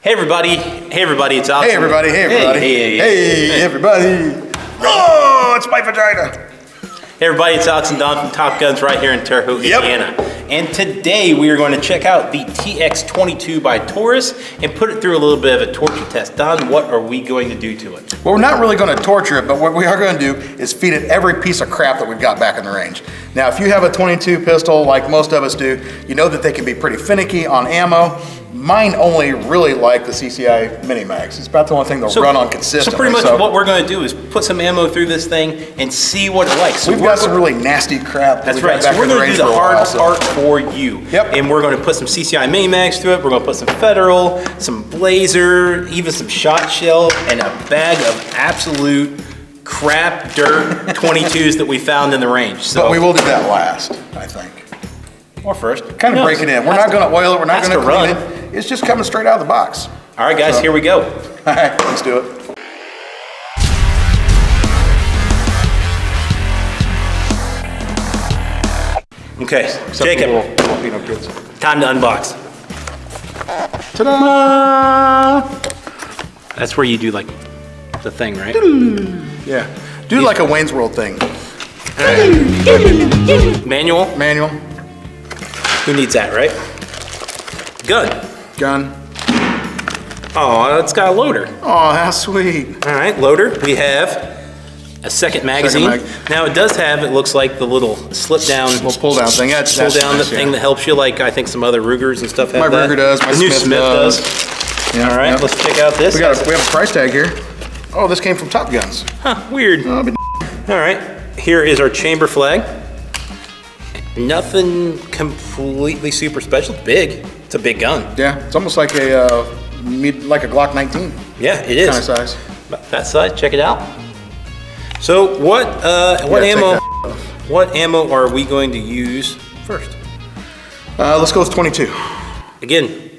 Hey everybody, it's Alex. Hey everybody, hey everybody. Oh, it's my vagina. Hey everybody, it's Alex and Don from Top Guns right here in Terre Haute, Indiana. And today we are going to check out the TX22 by Taurus and put it through a little bit of a torture test. Don, what are we going to do to it? Well, we're not really going to torture it, but what we are going to do is feed it every piece of crap that we've got back in the range. Now, if you have a 22 pistol like most of us do, you know that they can be pretty finicky on ammo. Mine only really like the CCI mini mags. It's about the only thing they'll run on consistently. So pretty much what we're going to do is put some ammo through this thing and see what it likes. So we've got some really nasty crap. That's right. So we're going to do the hard part for you. Yep. And we're going to put some CCI mini mags through it. We're going to put some Federal, some Blazer, even some shot shell, and a bag of absolute crap dirt 22s that we found in the range. So, but we will do that last, I think. Or first. Kind of break it in. We're not going to oil it. We're not going to clean it. It's just coming straight out of the box. All right, guys, here we go. All right, let's do it. Okay, Jacob, time to unbox. Ta-da! That's where you do like the thing, right? Yeah, do like a Wayne's World thing. Manual? Manual. Who needs that, right? Gun. Gun. Oh, it's got a loader. Oh, how sweet. All right, loader. We have a second magazine. Now it does have, it looks like the little slip down. Little pull down thing. That's pull down nice, the thing that helps you, like I think some other Rugers and stuff have my that. Ruger does, my Smith does. Yeah, all right, let's check out this. We have a price tag here. Oh, this came from Top Guns. Huh, weird. Oh, all right, here is our chamber flag. Nothing completely super special. It's big. It's a big gun. Yeah, it's almost like a Glock 19. Yeah, it is. Kind of size. That size. Check it out. So what ammo are we going to use first? Let's go with 22. Again.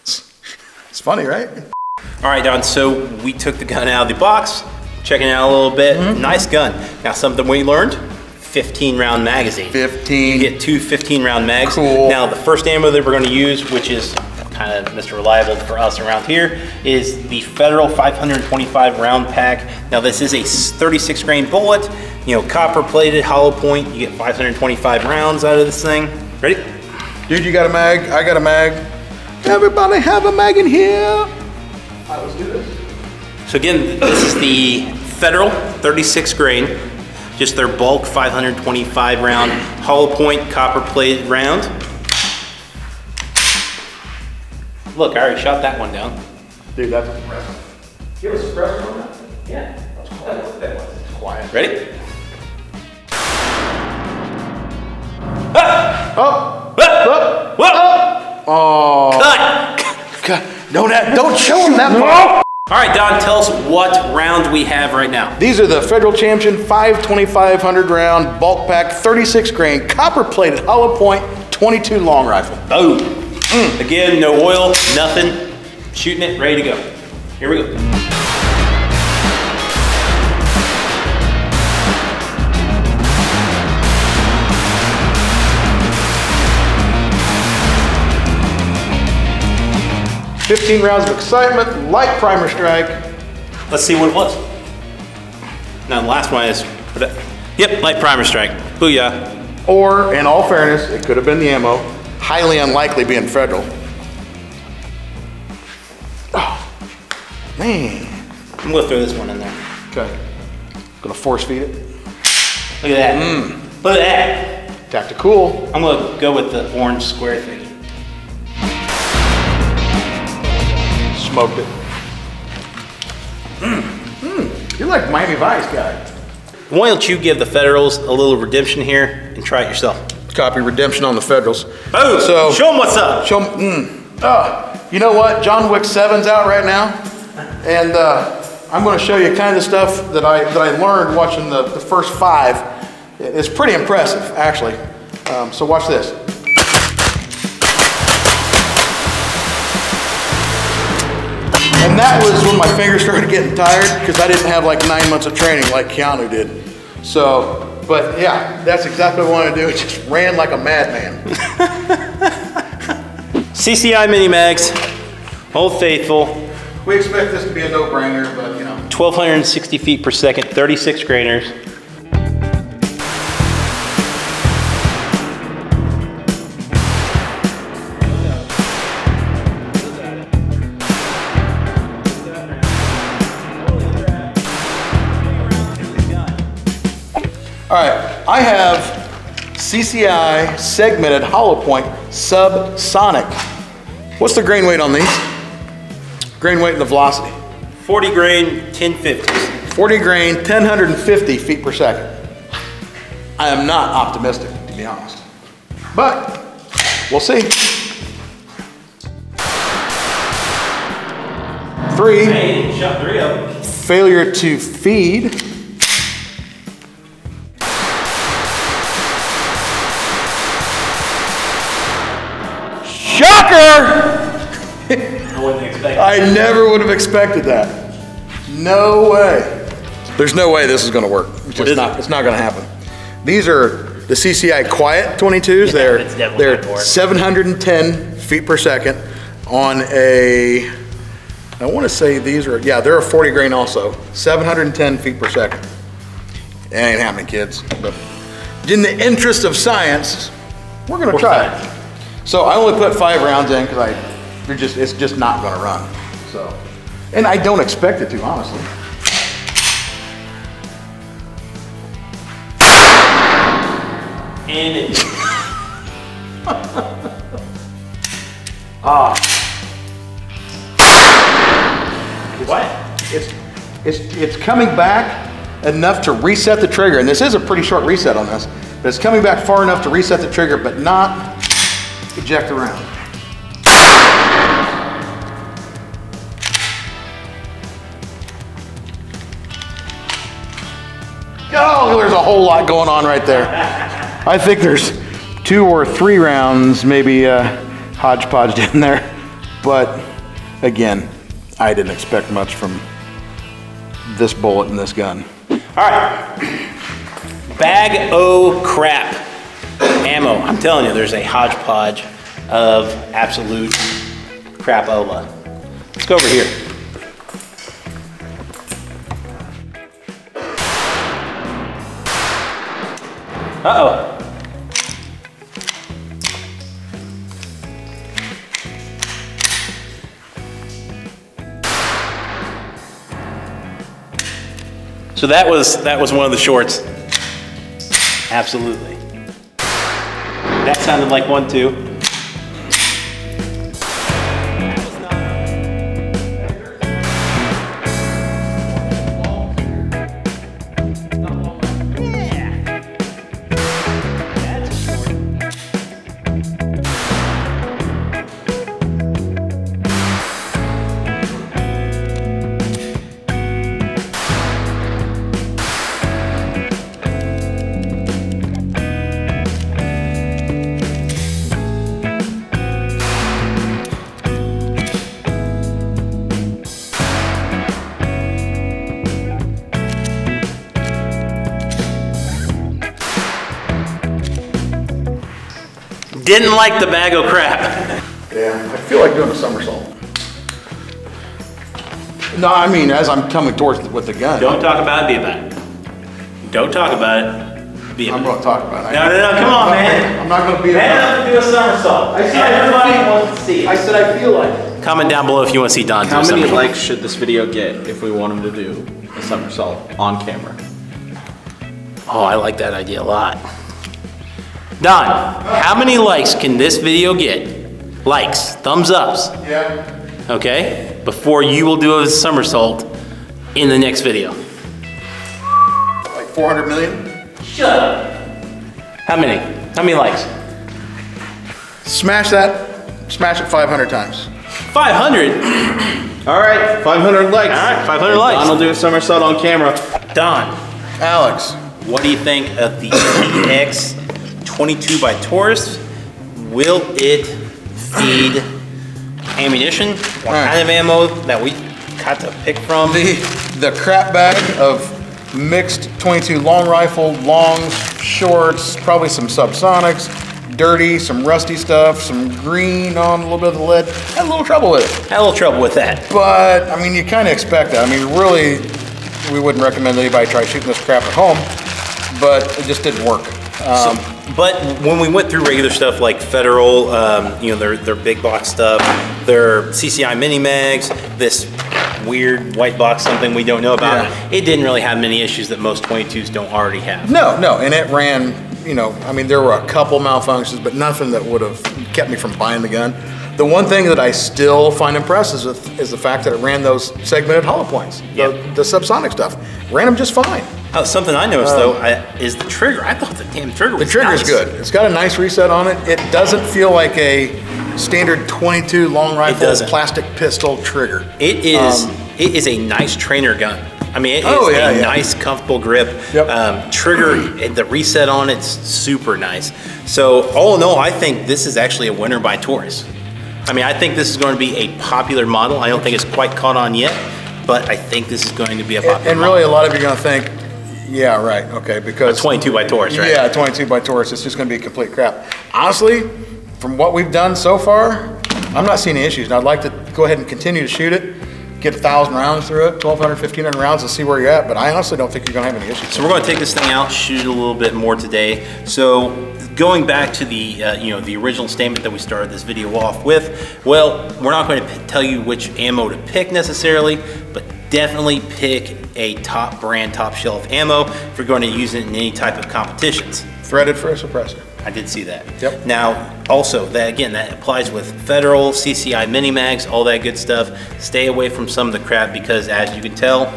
It's funny, right? All right, Don. So we took the gun out of the box, checking it out a little bit. Nice gun. Now something we learned. 15 round magazine. 15. You get two 15 round mags. Cool. Now the first ammo that we're going to use, which is kind of Mr. Reliable for us around here, is the Federal 525 round pack. Now this is a 36 grain bullet, you know, copper plated, hollow point. You get 525 rounds out of this thing. Ready? Dude, you got a mag, I got a mag. Everybody have a mag in here. All right, let's do this. So again, this is the Federal 36 grain. Just their bulk 525 round hollow point copper plated round. Look, I already shot that one down. Dude, that's impressive. You have a suppressor on that? Yeah. That's quiet. Ready? Ah! Oh! Oh! Cut! Don't show them that part. All right, Don, tell us what round we have right now. These are the Federal Champion 52500 round bulk pack 36 grain copper plated hollow point 22 long rifle. Boom. Again, no oil, nothing. Shooting it, ready to go. Here we go. $15 rounds of excitement, light primer strike. Let's see what it was. Now the last one is, yep, light primer strike. Booyah. Or, in all fairness, it could have been the ammo. Highly unlikely being Federal. Oh, man. I'm gonna throw this one in there. Okay. Gonna force feed it. Look at that. Look at that. Tactical. I'm gonna go with the orange square thing. Smoked it. You're like Miami Vice guy. Why don't you give the Federals a little redemption here and try it yourself? Copy redemption on the Federals. Boom! So show them what's up. Show them. You know what? John Wick 7's out right now, and I'm going to show you kind of stuff that I learned watching the first 5. It's pretty impressive, actually. So watch this. And that was when my fingers started getting tired because I didn't have like 9 months of training like Keanu did. So, but yeah, that's exactly what I wanted to do. It just ran like a madman. CCI mini mags, Old Faithful. We expect this to be a no-brainer, but you know. 1,260 feet per second, 36 grainers. All right, I have CCI segmented hollow point subsonic. What's the grain weight on these? Grain weight and the velocity. 40 grain, 1050s. 40 grain, 1,050 feet per second. I am not optimistic, to be honest. But we'll see. 3. Hey, shot 3 of them. Failure to feed. Shocker! I wouldn't expect I never would have expected that. No way. There's no way this is going to work. It's not going to happen. These are the CCI Quiet 22s. Yeah, they're 710 feet per second on a, I want to say these are, yeah, they're a 40 grain also. 710 feet per second. It ain't happening, kids. But in the interest of science, we're going to try it. So I only put 5 rounds in because it's just not going to run. So, and I don't expect it to, honestly. And it. What? It's coming back enough to reset the trigger, and this is a pretty short reset on this, but it's coming back far enough to reset the trigger, but not eject the round. Oh, there's a whole lot going on right there. I think there's 2 or 3 rounds, maybe hodgepodged in there. But again, I didn't expect much from this bullet in this gun. All right, bag o' crap ammo. I'm telling you, there's a hodgepodge of absolute crapola. Let's go over here. Uh-oh. So that was one of the shorts. Absolutely. That sounded like one too. Didn't like the bag of crap. Yeah, I feel like doing a somersault. No, I mean, as I'm coming towards with the gun. Don't talk about it, be about it. Don't talk about it, be about it. I'm going to talk about it. No, come on, man. I'm not going to be Man about up and do a somersault. Everybody wants to see it. I said I feel like it. Comment down below if you want to see Don do a How many somersault. likes should this video get if we want him to do a somersault on camera? Oh, I like that idea a lot. Don, how many likes can this video get? Likes, thumbs ups, Yeah. okay? Before you will do a somersault in the next video. Like 400 million? Shut up. How many? How many likes? Smash that. Smash it 500 times. 500? All right, 500 likes. All right, 500 likes. Don will do a somersault on camera. Don, Alex. what do you think of the TX22 by Taurus? Will it feed ammunition? What kind of ammo that we got to pick from? The crap bag of mixed 22 long rifle, longs, shorts, probably some subsonics, dirty, some rusty stuff, some green on a little bit of the lid. Had a little trouble with it. Had a little trouble with that. But, I mean, you kind of expect that. I mean, really, we wouldn't recommend anybody try shooting this crap at home, but it just didn't work. But when we went through regular stuff like Federal, you know, their big box stuff, their CCI mini mags, this weird white box, something we don't know about, it didn't really have many issues that most 22s don't already have. No, and it ran, you know, I mean, there were a couple malfunctions, but nothing that would have kept me from buying the gun. The one thing that I still find impressive is the fact that it ran those segmented hollow points, the subsonic stuff. Ran them just fine. Oh, something I noticed though is the trigger. I thought the damn trigger was The trigger's nice. good. It's got a nice reset on it. It doesn't feel like a standard 22 long rifle plastic pistol trigger. It is a nice trainer gun. I mean, it is a nice, comfortable grip. Trigger, the reset on it's super nice. So all in all, I think this is actually a winner by Taurus. I mean, I think this is going to be a popular model. I don't think it's quite caught on yet, but I think this is going to be a popular model. And really, a lot of you are going to think, yeah, right, okay, because... A 22 by Taurus, right? Yeah, 22 by Taurus, it's just going to be complete crap. Honestly, from what we've done so far, I'm not seeing any issues. And I'd like to go ahead and continue to shoot it, get 1,000 rounds through it, 1,200, 1,500 rounds and see where you're at, but I honestly don't think you're going to have any issues. So we're going to take this thing out, shoot it a little bit more today. So going back to the you know, the original statement that we started this video off with, well, we're not going to tell you which ammo to pick necessarily, but definitely pick a top brand, top shelf ammo if you're going to use it in any type of competitions. Threaded for a suppressor. I did see that. Yep. Now, also, that again, that applies with Federal, CCI mini mags, all that good stuff. Stay away from some of the crap because, as you can tell,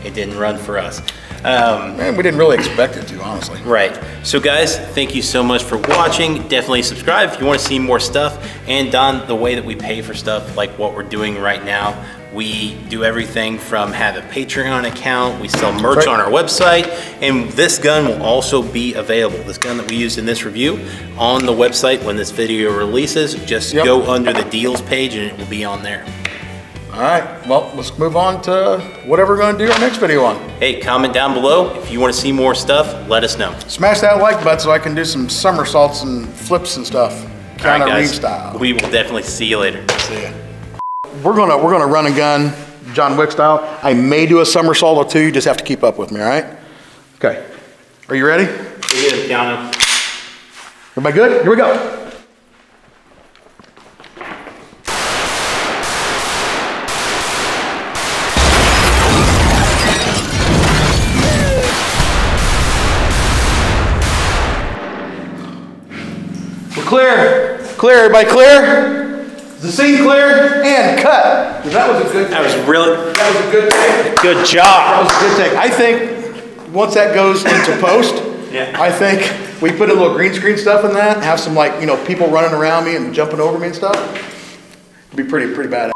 it didn't run for us. And we didn't really expect it to, honestly. Right. So guys, thank you so much for watching. Definitely subscribe if you want to see more stuff. And Don, the way that we pay for stuff, like what we're doing right now, we do everything from have a Patreon account, we sell merch on our website, and this gun will also be available. This gun that we used in this review on the website when this video releases. Just go under the deals page and it will be on there. All right, well, let's move on to whatever we're going to do our next video on. Hey, comment down below. If you want to see more stuff, let us know. Smash that like button so I can do some somersaults and flips and stuff. Kind of Reeve style. We will definitely see you later. See ya. We're gonna run a gun John Wick style. I may do a somersault or two. You just have to keep up with me, all right? Okay. Are you ready? We're good, Keanu. Everybody good? Here we go. We're clear. Clear, everybody clear? Is the scene clear? And cut. That was a good take. That was a good take. Good job. That was a good take. I think once that goes into post, I think we put a little green screen stuff in that, have some, like, you know, people running around me and jumping over me and stuff. It'd be pretty badass.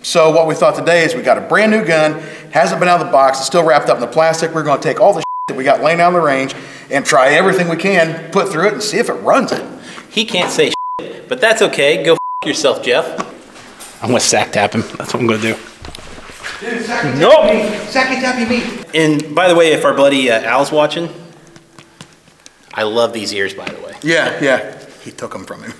So what we thought today is we got a brand new gun, hasn't been out of the box, it's still wrapped up in the plastic. We're going to take all the that we got laying down the range and try everything we can, put through it and see if it runs it. He can't say shit, but that's okay. Go f yourself, Jeff. I'm gonna sack tap him. That's what I'm gonna do. Dude, sacky tappy me. And by the way, if our buddy Al's watching, I love these ears, by the way. Yeah, he took them from him.